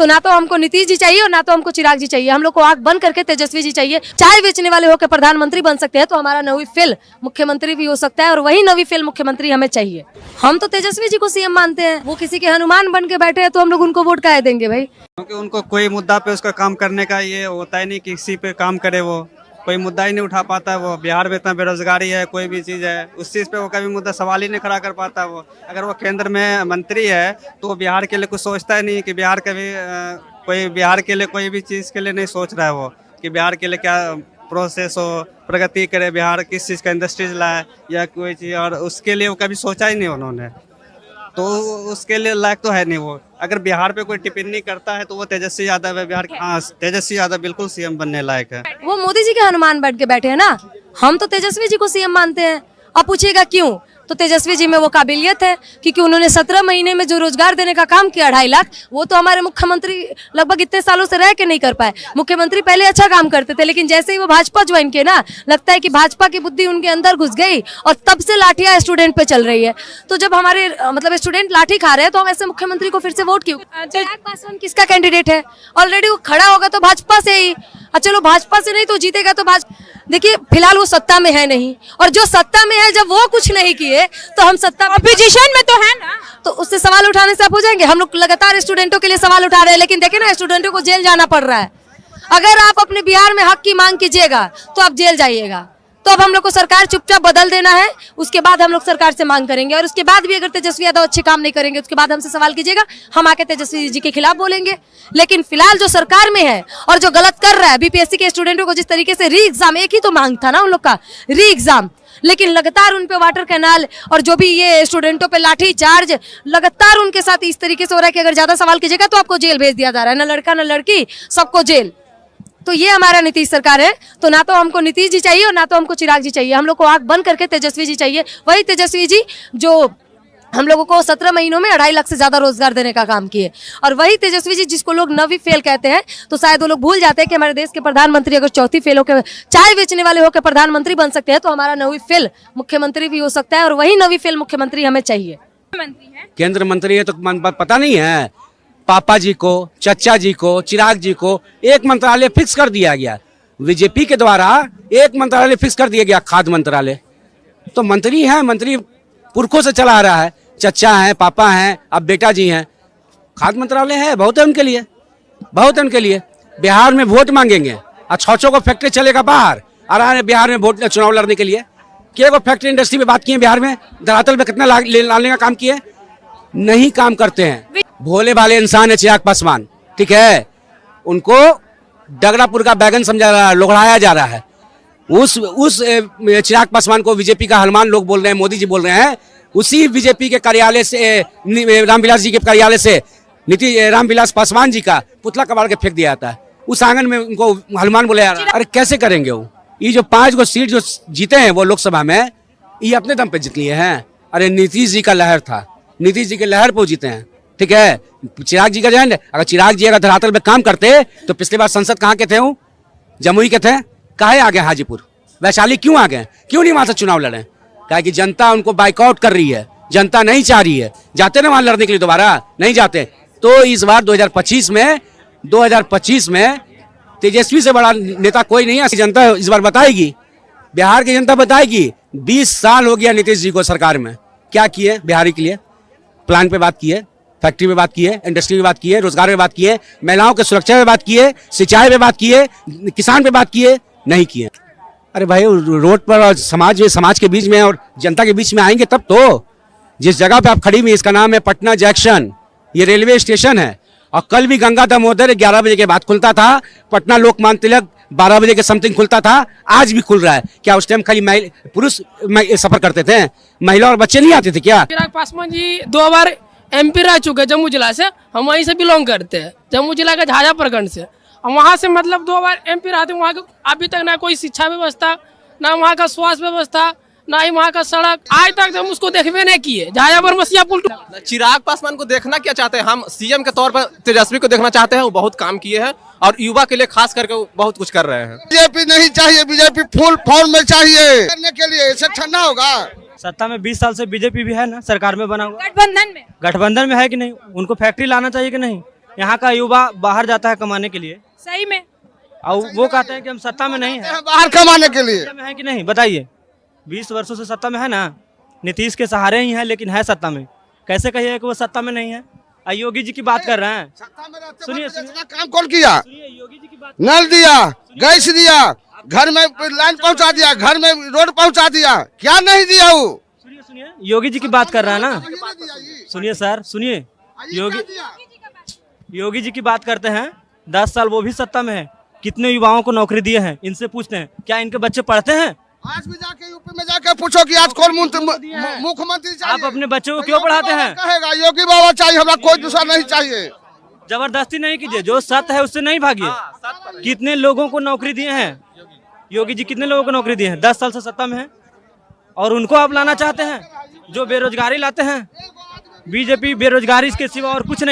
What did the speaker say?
तो ना तो हमको नीतीश जी चाहिए और ना तो हमको चिराग जी चाहिए। हम लोग को आंख बंद करके तेजस्वी जी चाहिए। चाय बेचने वाले होकर प्रधानमंत्री बन सकते हैं तो हमारा नवी फेल मुख्यमंत्री भी हो सकता है और वही नवी फेल मुख्यमंत्री हमें चाहिए। हम तो तेजस्वी जी को सीएम मानते हैं। वो किसी के हनुमान बन के बैठे हैं तो हम लोग उनको वोट काहे देंगे भाई? क्योंकि उनको कोई मुद्दा पे उसका काम करने का ये होता ही नहीं, किसी पे काम करे, वो कोई मुद्दा ही नहीं उठा पाता है। वो बिहार में इतना बेरोजगारी है, कोई भी चीज़ है उस चीज़ पे वो कभी मुद्दा सवाल ही नहीं खड़ा कर पाता। वो अगर वो केंद्र में मंत्री है तो वो बिहार के लिए कुछ सोचता ही नहीं कि बिहार के भी कोई बिहार के लिए कोई भी चीज़ के लिए नहीं सोच रहा है वो कि बिहार के लिए क्या प्रोसेस हो, प्रगति करे, बिहार किस चीज़ का इंडस्ट्रीज लाए या कोई चीज़, और उसके लिए वो कभी सोचा ही नहीं उन्होंने। तो उसके लिए लायक तो है नहीं वो। अगर बिहार पे कोई टिप्पणी करता है तो वो तेजस्वी यादव है बिहार। हाँ, तेजस्वी यादव बिल्कुल सीएम बनने लायक है। वो मोदी जी के हनुमान बन के बैठे हैं ना। हम तो तेजस्वी जी को सीएम मानते हैं। अब पूछिएगा क्यों, तो तेजस्वी जी में वो काबिलियत है क्योंकि उन्होंने 17 महीने में जो रोजगार देने का काम किया 2.5 लाख, वो तो हमारे मुख्यमंत्री लगभग इतने सालों से रह के नहीं कर पाए। मुख्यमंत्री पहले अच्छा काम करते थे लेकिन जैसे ही वो भाजपा ज्वाइन किए ना, लगता है कि भाजपा की बुद्धि उनके अंदर घुस गई और तब से लाठियां स्टूडेंट पे चल रही है। तो जब हमारे मतलब स्टूडेंट लाठी खा रहे हैं तो हम ऐसे मुख्यमंत्री को फिर से वोट क्यों? चिराग पासवान किसका कैंडिडेट है? ऑलरेडी वो खड़ा होगा तो भाजपा से ही। चलो भाजपा से नहीं तो जीतेगा तो भाजपा। देखिए फिलहाल वो सत्ता में है नहीं, और जो सत्ता में है जब वो कुछ नहीं किए तो हम सत्ता अपोजिशन में तो है ना, तो उससे सवाल उठाने से आप हो जाएंगे। हम लोग लगातार स्टूडेंटों के लिए सवाल उठा रहे हैं लेकिन देखिए ना, स्टूडेंटों को जेल जाना पड़ रहा है। अगर आप अपने बिहार में हक की मांग कीजिएगा तो आप जेल जाइएगा। तो अब हम लोग को सरकार चुपचाप बदल देना है, उसके बाद हम लोग सरकार से मांग करेंगे। और उसके बाद भी अगर तेजस्वी यादव अच्छे काम नहीं करेंगे उसके बाद हमसे सवाल कीजिएगा, हम आके तेजस्वी जी के खिलाफ बोलेंगे। लेकिन फिलहाल जो सरकार में है और जो गलत कर रहा है, बीपीएससी के स्टूडेंटों को जिस तरीके से री एग्जाम, एक ही तो मांग था ना उन लोग का, री एग्जाम, लेकिन लगातार उन पे वाटर कैनाल और जो भी ये स्टूडेंटों पे लाठी चार्ज लगातार उनके साथ इस तरीके से हो रहा है कि अगर ज्यादा सवाल कीजिएगा तो आपको जेल भेज दिया जा रहा है। ना लड़का ना लड़की, सबको जेल। तो ये हमारा नीतीश सरकार है। तो ना तो हमको नीतीश जी चाहिए और ना तो हमको चिराग जी चाहिए। हम लोग को आंख बंद करके तेजस्वी जी चाहिए। वही तेजस्वी जी जो हम लोगों को 17 महीनों में 2.5 लाख से ज्यादा रोजगार देने का काम किए, और वही तेजस्वी जी जिसको लोग नवी फेल कहते हैं। तो शायद वो लोग भूल जाते हैं कि हमारे देश के प्रधानमंत्री अगर चौथी फेल होकर चाय बेचने वाले होकर प्रधानमंत्री बन सकते हैं तो हमारा नवी फेल मुख्यमंत्री भी हो सकता है और वही नवी फेल मुख्यमंत्री हमें चाहिए। केंद्र मंत्री है तो पता नहीं है, पापा जी को, चचा जी को, चिराग जी को एक मंत्रालय फिक्स कर दिया गया। बीजेपी के द्वारा एक मंत्रालय फिक्स कर दिया गया, खाद्य मंत्रालय। तो मंत्री है, मंत्री पुरखों से चला आ रहा है, चचा है, पापा हैं, अब बेटा जी हैं। खाद्य मंत्रालय है, बहुत है उनके लिए, बहुत है उनके लिए। बिहार में वोट मांगेंगे और 600 को फैक्ट्री चलेगा बाहर आ रहा है बिहार में वोट चुनाव लड़ने के लिए। क्या वो फैक्ट्री इंडस्ट्री में बात की है बिहार में? धरातल में कितना लाने का काम किए? नहीं काम करते हैं। भोले भाले इंसान है चिराग पासवान, ठीक है, उनको डगरापुर का बैगन समझा रहा है, लोगड़ाया जा रहा है। उस चिराग पासवान को बीजेपी का हनुमान लोग बोल रहे हैं, मोदी जी बोल रहे हैं। उसी बीजेपी के कार्यालय से, रामविलास जी के कार्यालय से रामविलास पासवान जी का पुतला कबाड़ के फेंक दिया जाता है। उस आंगन में उनको हनुमान बोला जा रहा है। अरे कैसे करेंगे वो? ये जो 5 गो सीट जो जीते हैं वो लोकसभा में, ये अपने दम पे जीत लिए हैं। अरे नीतीश जी का लहर था, नीतीश जी के लहर पर जीते हैं, ठीक है। चिराग जी का जैन, अगर चिराग जी अगर धरातल पे काम करते तो पिछली बार संसद कहाँ के थे? वो जमुई के थे, काहे आ गए हाजीपुर, वैशाली क्यों आ गए? क्यों नहीं वहां से चुनाव लड़े? कहा कि जनता उनको बाइकआउट कर रही है, जनता नहीं चाह रही है। जाते ना वहां लड़ने के लिए? दोबारा नहीं जाते। तो इस बार 2025 में तेजस्वी से बड़ा नेता कोई नहीं है। जनता इस बार बताएगी, बिहार की जनता बताएगी। 20 साल हो गया नीतीश जी को सरकार में, क्या किए बिहारी के लिए? प्लान पे बात की है, फैक्ट्री पे बात की है, इंडस्ट्री पे बात की है, रोजगार पे बात की है, महिलाओं की सुरक्षा पे बात की है, सिंचाई पे बात की है, किसान पे बात की है? नहीं किए। अरे भाई रोड पर और समाज के बीच में और जनता के बीच में आएंगे तब तो। जिस जगह पे आप खड़ी हुई इसका नाम है पटना जंक्शन, ये रेलवे स्टेशन है। और कल भी गंगा दामोदर 11 बजे के बाद खुलता था, पटना लोकमान्य तिलक 12 बजे के समथिंग खुलता था, आज भी खुल रहा है। क्या उस टाइम खाली पुरुष सफर करते थे, महिला और बच्चे नहीं आते थे क्या? चिराग पासवान जी 2 बार MP रह चुके जम्मू जिला से, हम वहीं से बिलोंग करते हैं, जम्मू जिला के झाझा प्रखंड से। हम वहाँ से मतलब 2 बार MP रहते, वहाँ के अभी तक ना कोई शिक्षा व्यवस्था, ना वहाँ का स्वास्थ्य व्यवस्था, ना ही वहाँ का सड़क, आज तक हम उसको देखबे नहीं किए। झाझा बरमसिया पुल। चिराग पासवान को देखना क्या चाहते हैं? हम सीएम के तौर पर तेजस्वी को देखना चाहते हैं। वो बहुत काम किए हैं और युवा के लिए खास करके वो बहुत कुछ कर रहे हैं। बीजेपी नहीं चाहिए, बीजेपी फुल फॉर्म में चाहिए करने के लिए। इसे ठंडा होगा। सत्ता में 20 साल से बीजेपी भी है ना, सरकार में बना हुआ। गठबंधन में है कि नहीं? उनको फैक्ट्री लाना चाहिए कि नहीं? यहाँ का युवा बाहर जाता है कमाने के लिए, सही में और वो कहते हैं कि हम सत्ता में नहीं है। बाहर कमाने के लिए सत्ता में है कि नहीं बताइए? 20 वर्षों से सत्ता में है ना, नीतीश के सहारे ही है, लेकिन है सत्ता में। कैसे कहिए कि वो सत्ता में नहीं है? योगी जी की बात कर रहे हैं, सुनिए सुनिए, काम कौन किया? योगी जी की बात। नल दिया, गैस दिया, घर में लाइन पहुंचा दिया, घर में रोड पहुंचा दिया, क्या नहीं दिया वो? सुनिए सुनिए, योगी जी की बात कर रहे हैं ना, सुनिए सर सुनिए, योगी जी की बात करते हैं। 10 साल वो भी सत्ता में है, कितने युवाओं को नौकरी दिए हैं, इनसे पूछते हैं। क्या इनके बच्चे पढ़ते हैं? आज भी जाके यूपी में जाके पूछो कि आज कौन मुख्यमंत्री चाहिए? आप अपने बच्चों को क्यों पढ़ाते हैं? कहेगा योगी बाबा चाहिए, हमारा कोई दूसरा नहीं चाहिए। जबरदस्ती नहीं कीजिए, जो सत्य है उससे नहीं भागिए। कितने लोगों को नौकरी दिए हैं योगी जी, कितने लोगों को नौकरी दिए हैं? 10 साल से सत्ता में है, और उनको आप लाना चाहते हैं जो बेरोजगारी लाते हैं। बीजेपी बेरोजगारी के सिवा और कुछ नहीं।